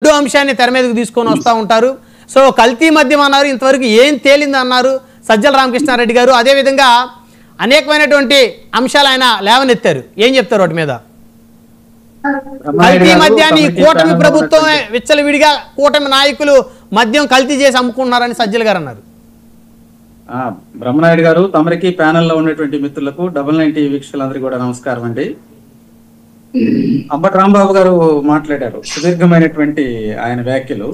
అంశాన్ని తెర మీదకు తీసుకొని వస్తూ ఉంటారు. సో కల్తీ మద్యం అన్నారు, ఇంతవరకు ఏం తేలింది అన్నారు సజ్జల రామకృష్ణారెడ్డి గారు. అదేవిధంగా అనేకమైనటువంటి అంశాలు ఆయన లేవనెత్తారు. ఏం చెప్తారు వాటి మీద? కల్తీ మద్యాన్ని కూటమి ప్రభుత్వమే విచ్చలవిడిగా కూటమి నాయకులు మద్యం కల్తీ చేసి అమ్ముకుంటున్నారని సజ్జల గారు అన్నారు. బ్రహ్మనాయుడు గారు, తమరికి ప్యానెల్లో ఉన్నటువంటి మిత్రులకు 99 వీక్షకులందరికీ కూడా నమస్కారం అండి. అంబటి రాంబాబు గారు మాట్లాడారు, సుదీర్ఘమైనటువంటి ఆయన వ్యాఖ్యలు.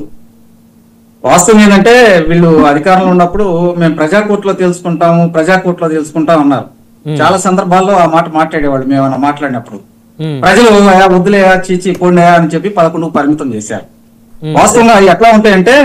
వాస్తవం ఏంటంటే వీళ్ళు అధికారంలో ఉన్నప్పుడు మేము ప్రజాకోర్టులో తెలుసుకుంటాం అన్నారు. చాలా సందర్భాల్లో ఆ మాట మాట్లాడేవాళ్ళు. మేము మాట్లాడినప్పుడు ప్రజలు వద్దులేయా, చీచి పోండియా అని చెప్పి 11 పరిమితం చేశారు. వాస్తవంగా ఎట్లా ఉంటాయంటే,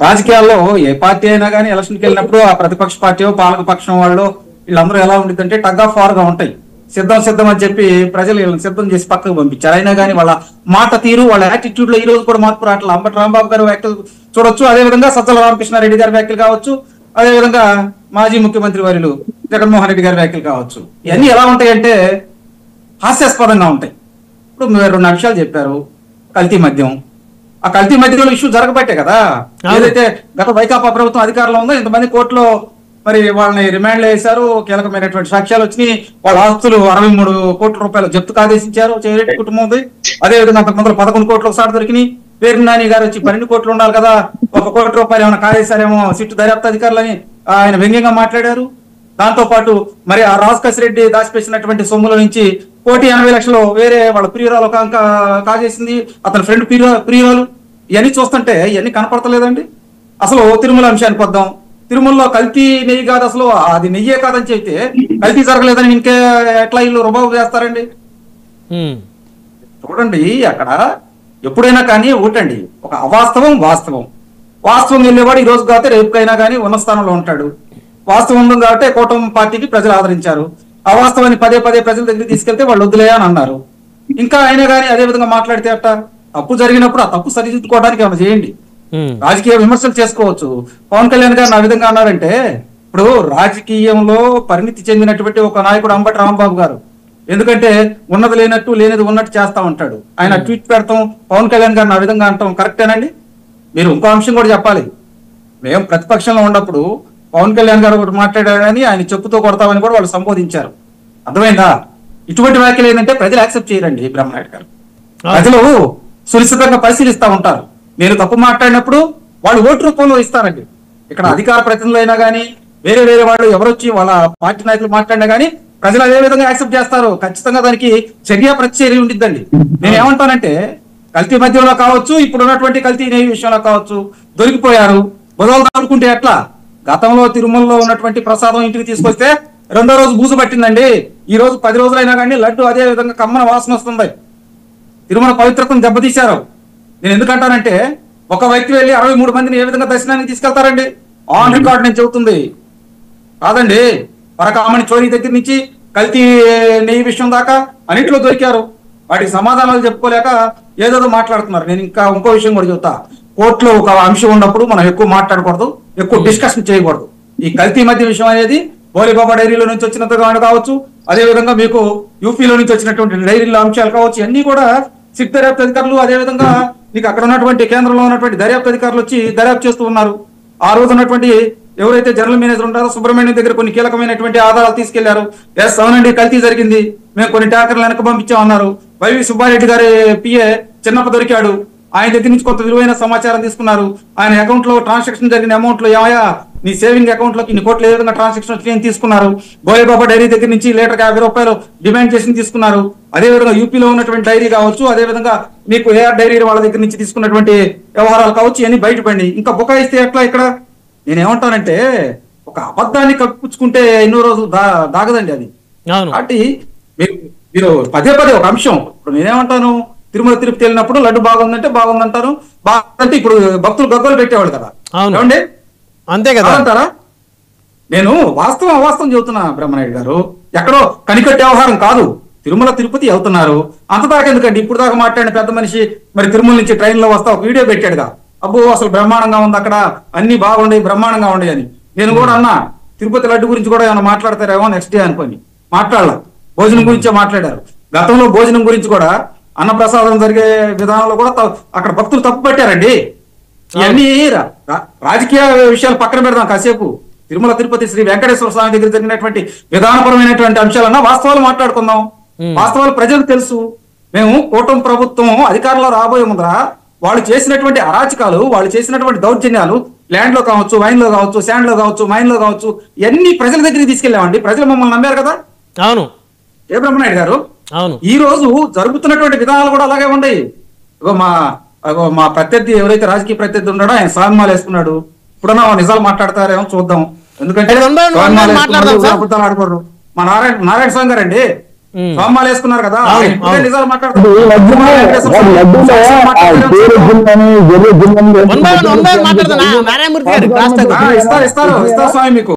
రాజకీయాల్లో ఏ పార్టీ అయినా కానీ ఎలక్షన్కి వెళ్ళినప్పుడు ఆ ప్రతిపక్ష పార్టీ పాలక పక్షం వాళ్ళు వీళ్ళందరూ ఎలా ఉండిద్దంటే టగ్ ఆఫ్ వార్ గా ఉంటాయి. సిద్ధం అని చెప్పి ప్రజలు వీళ్ళని సిద్ధం చేసి పక్కకు పంపించారు. అయినా కానీ వాళ్ళ మాట తీరు, వాళ్ళ యాటిట్యూడ్ లో ఈ రోజు కూడా మార్పు రావట్లేదు. అంబటి రాంబాబు గారు వ్యాఖ్యలు చూడొచ్చు, అదేవిధంగా సజ్జల రామకృష్ణారెడ్డి గారి వ్యాఖ్యలు కావచ్చు, అదేవిధంగా మాజీ ముఖ్యమంత్రి వర్యులు జగన్మోహన్ రెడ్డి గారి వ్యాఖ్యలు కావచ్చు. ఇవన్నీ ఎలా ఉంటాయంటే హాస్యాస్పదంగా ఉంటాయి. ఇప్పుడు మీరు 2 అంశాలు చెప్పారు. కల్తీ మద్యం, ఆ కల్తీ మద్యంలో ఇష్యూ జరగబట్టే కదా ఏదైతే గత వైకాపా ప్రభుత్వం అధికారంలో ఉందో ఇంతమంది కోర్టులో మరి వాళ్ళని రిమాండ్లో వేశారు. కీలకమైనటువంటి సాక్ష్యాలు వచ్చినాయి. వాళ్ళ ఆస్తులు 63 కోట్ల రూపాయలు జప్తుకు ఆదేశించారు చేరెడ్డి కుటుంబం. అదేవిధంగా అంతకుముందు 11 కోట్లు ఒకసారి దొరికినాయి. పేరు నాని గారు వచ్చి 12 కోట్లు ఉండాలి కదా, 1 కోటి రూపాయలు ఏమైనా కాదేశారేమో సిట్టు దర్యాప్తు అధికారులని ఆయన వ్యంగ్యంగా మాట్లాడారు. దాంతో పాటు మరి ఆ రాజ్ రెడ్డి దాచిపెట్టినటువంటి సొమ్ముల నుంచి 1,80,00,000 వేరే వాళ్ళ ప్రియురాలు కాజేసింది, అతని ఫ్రెండ్ ప్రియురాలు. ఇవన్నీ చూస్తుంటే ఇవన్నీ కనపడతలేదండి. అసలు తిరుమల అంశానికి వద్దాం. తిరుమలలో కల్తీ నెయ్యి కాదు, అసలు అది నెయ్యే కాదని చెప్తే కల్తీ జరగలేదని ఇంకే ఎట్లా ఇల్లు రుబాబు చేస్తారండి? చూడండి, అక్కడ ఎప్పుడైనా కానీ ఒకటండి, ఒక అవాస్తవం వాస్తవం వెళ్ళేవాడు ఈ రోజు కాకపోతే రేపుకైనా కానీ ఉన్న స్థానంలో ఉంటాడు. వాస్తవం ఉంది కాబట్టి కూటమి పార్టీకి ప్రజలు ఆదరించారు. అవాస్తవాన్ని పదే ప్రజల దగ్గరికి తీసుకెళ్తే వాళ్ళు వద్దులేయా అని అన్నారు. ఇంకా అయినా కానీ అదే విధంగా మాట్లాడితే అట్ట తప్పు జరిగినప్పుడు ఆ తప్పు సరిదిద్దుకోవడానికి ఏమైనా చేయండి. రాజకీయ విమర్శలు చేసుకోవచ్చు. పవన్ కళ్యాణ్ గారు ఆ విధంగా అన్నారంటే, ఇప్పుడు రాజకీయంలో పరిణితి చెందినటువంటి ఒక నాయకుడు అంబటి రాంబాబు గారు, ఎందుకంటే ఉన్నది లేనట్టు లేనిది ఉన్నట్టు చేస్తా ఉంటాడు. ఆయన ట్వీట్ పెడతాం, పవన్ కళ్యాణ్ గారిని ఆ విధంగా అంటాం కరెక్టేనండి? మీరు ఇంకో అంశం కూడా చెప్పాలి. మేము ప్రతిపక్షంలో ఉన్నప్పుడు పవన్ కళ్యాణ్ గారు ఒకటి మాట్లాడారని ఆయన చెప్పుతో కొడతామని కూడా వాళ్ళు సంబోధించారు. అర్థమైందా? ఇటువంటి వ్యాఖ్యలు ఏంటంటే ప్రజలు యాక్సెప్ట్ చేయరండి. బ్రహ్మనాయుడు గారు, ప్రజలు సునిశ్చితంగా పరిశీలిస్తా ఉంటారు. నేను తప్పు మాట్లాడినప్పుడు వాళ్ళు ఓటు రూపంలో ఇస్తారండి. ఇక్కడ అధికార ప్రతినిధులు అయినా కానీ వేరే వాళ్ళు ఎవరొచ్చి వాళ్ళ పార్టీ నాయకులు మాట్లాడినా కానీ ప్రజలు అదే విధంగా యాక్సెప్ట్ చేస్తారు. ఖచ్చితంగా దానికి ప్రతిచర్య ఉండిద్దండి. నేను ఏమంటానంటే, కల్తీ మధ్యంలో కావచ్చు, ఇప్పుడు ఉన్నటువంటి కల్తీ నెయ్యి విషయంలో కావచ్చు, దొరికిపోయారు. బుధవారం దాడుకుంటే ఎట్లా? గతంలో తిరుమలలో ఉన్నటువంటి ప్రసాదం ఇంటికి తీసుకొస్తే 2వ రోజు బూజు పట్టిందండి. ఈ రోజు 10 రోజులైనా కానీ లడ్డు అదే విధంగా కమ్మన వాసన వస్తుంది. తిరుమల పవిత్రతను దెబ్బతీశారు. నేను ఎందుకంటానంటే, ఒక వ్యక్తి వెళ్ళి 63 మందిని ఏ విధంగా దర్శనానికి తీసుకెళ్తారండి? ఆన్ రికార్డ్ నేను చెబుతుంది కాదండి. పరకామణి చోరీ దగ్గర నుంచి కల్తీ నెయ్యి విషయం దాకా అన్నింటిలో దొరికారు. వాటికి సమాధానాలు చెప్పుకోలేక ఏదేదో మాట్లాడుతున్నారు. నేను ఇంకా ఇంకో విషయం కూడా చెబుతా. కోర్టులో ఒక అంశం ఉన్నప్పుడు మనం ఎక్కువ మాట్లాడకూడదు, ఎక్కువ డిస్కషన్ చేయకూడదు. ఈ కల్తీ మధ్య విషయం అనేది బోలిబాబా డైరీలో నుంచి వచ్చినంతగా కావచ్చు, అదేవిధంగా మీకు యూపీలో నుంచి వచ్చినటువంటి డైరీల అంశాలు కావచ్చు, అన్ని కూడా సిట్ దర్యాప్తు అధికారులు, అదేవిధంగా మీకు అక్కడ ఉన్నటువంటి కేంద్రంలో ఉన్నటువంటి దర్యాప్తు అధికారులు వచ్చి దర్యాప్తు చేస్తూ ఉన్నారు. ఆ రోజు ఉన్నటువంటి ఎవరైతే జనరల్ మేనేజర్ ఉంటారో సుబ్రహ్మణ్యం దగ్గర కొన్ని కీలకమైనటువంటి ఆధారాలు తీసుకెళ్లారు. ఎస్ అవునండి, కల్తీ జరిగింది, మేము కొన్ని ట్యాంకర్లు వెనక పంపించామన్నారు. వైవి సుబ్బారెడ్డి గారి పిఏ చిన్నప్ప దొరికాడు. ఆయన దగ్గర నుంచి కొంత విలువైన సమాచారం తీసుకున్నారు. ఆయన అకౌంట్ లో ట్రాన్సాక్షన్ జరిగిన అమౌంట్ లో ఏమయ్యా నీ సేవింగ్ అకౌంట్ లోకి ఇన్ని కోట్లు ఏ విధంగా ట్రాన్సాక్షన్ వచ్చి తీసుకున్నారు. బోలేబాబా డైరీ దగ్గర నుంచి లీటర్కి 50 రూపాయలు డిమాండ్ చేసి తీసుకున్నారు. అదేవిధంగా యూపీలో ఉన్నటువంటి డైరీ కావచ్చు, అదేవిధంగా మీకు ఏఆర్ డైరీ వాళ్ళ దగ్గర నుంచి తీసుకున్నటువంటి వ్యవహారాలు కావచ్చు, ఇవన్నీ బయటపడి ఇంకా బుకాయిస్తే ఎట్లా? ఇక్కడ నేనేమంటానంటే, ఒక అబద్ధాన్ని కప్పించుకుంటే ఎన్నో రోజులు దాగదండి అది. కాబట్టి మీరు పదే ఒక అంశం, ఇప్పుడు నేనేమంటాను, తిరుమల తిరుపతి వెళ్ళినప్పుడు లడ్డు బాగుందంటే బాగుందంటారు, బాగుందంటే ఇప్పుడు భక్తులు గగ్గోలు పెట్టేవాళ్ళు కదా, ఏమండి? అంతే కదా అంటారా? నేను అవాస్తవం చెబుతున్నా బ్రహ్మనాయుడు గారు. ఎక్కడో కనికట్టే వ్యవహారం కాదు. తిరుమల తిరుపతి వెళ్తున్నారు. అంతదాకా ఎందుకండి? ఇప్పుడు దాకా మాట్లాడిన పెద్ద మనిషి మరి తిరుమల నుంచి ట్రైన్ లో వస్తా ఒక వీడియో పెట్టాడుగా, అబ్బో అసలు బ్రహ్మాండంగా ఉంది, అక్కడ అన్ని బాగుండే బ్రహ్మాండంగా ఉండే అని. నేను కూడా అన్నా, తిరుపతి లడ్డు గురించి కూడా ఏమైనా మాట్లాడతారేమో నెక్స్ట్ డే అనుకోని మాట్లాడాల. భోజనం గురించే మాట్లాడారు. గతంలో భోజనం గురించి కూడా అన్నప్రసాదం జరిగే విధానంలో కూడా అక్కడ భక్తులు తప్పు పట్టారండి. ఇవన్నీ రాజకీయ విషయాలు పక్కన పెడదాం కాసేపు. తిరుమల తిరుపతి శ్రీ వెంకటేశ్వర స్వామి దగ్గర జరిగినటువంటి విధానపరమైనటువంటి అంశాలన్నా వాస్తవాలు మాట్లాడుకుందాం. వాస్తవాలు ప్రజలకు తెలుసు. మేము కూటమి ప్రభుత్వం అధికారంలో రాబోయే ముందర వాళ్ళు చేసినటువంటి అరాచకాలు, వాళ్ళు చేసినటువంటి దౌర్జన్యాలు, ల్యాండ్ లో కావచ్చు, వైన్ లో కావచ్చు, శాండ్ లో కావచ్చు, మైన్ లో కావచ్చు, ఇవన్నీ ప్రజల దగ్గరికి తీసుకెళ్ళామండి. ప్రజలు మమ్మల్ని నమ్మారు కదా. అవును ఏ బ్రహ్మనాయుడు గారు, అవును. ఈ రోజు జరుగుతున్నటువంటి విధానాలు కూడా అలాగే ఉన్నాయి. మా ప్రత్యర్థి ఎవరైతే రాజకీయ ప్రత్యర్థి ఉన్నాడో ఆయన స్వామిమాల వేసుకున్నాడు. ఇప్పుడన్నా నిజాలు మాట్లాడతారేమో చూద్దాం. ఎందుకంటే అబద్ధాలు ఆడుకోరు. మా నారాయణ స్వామి గారు అండి స్వామిమాల వేసుకున్నారు కదా, నిజాలు మాట్లాడతారు. ఇస్తారు స్వామి మీకు.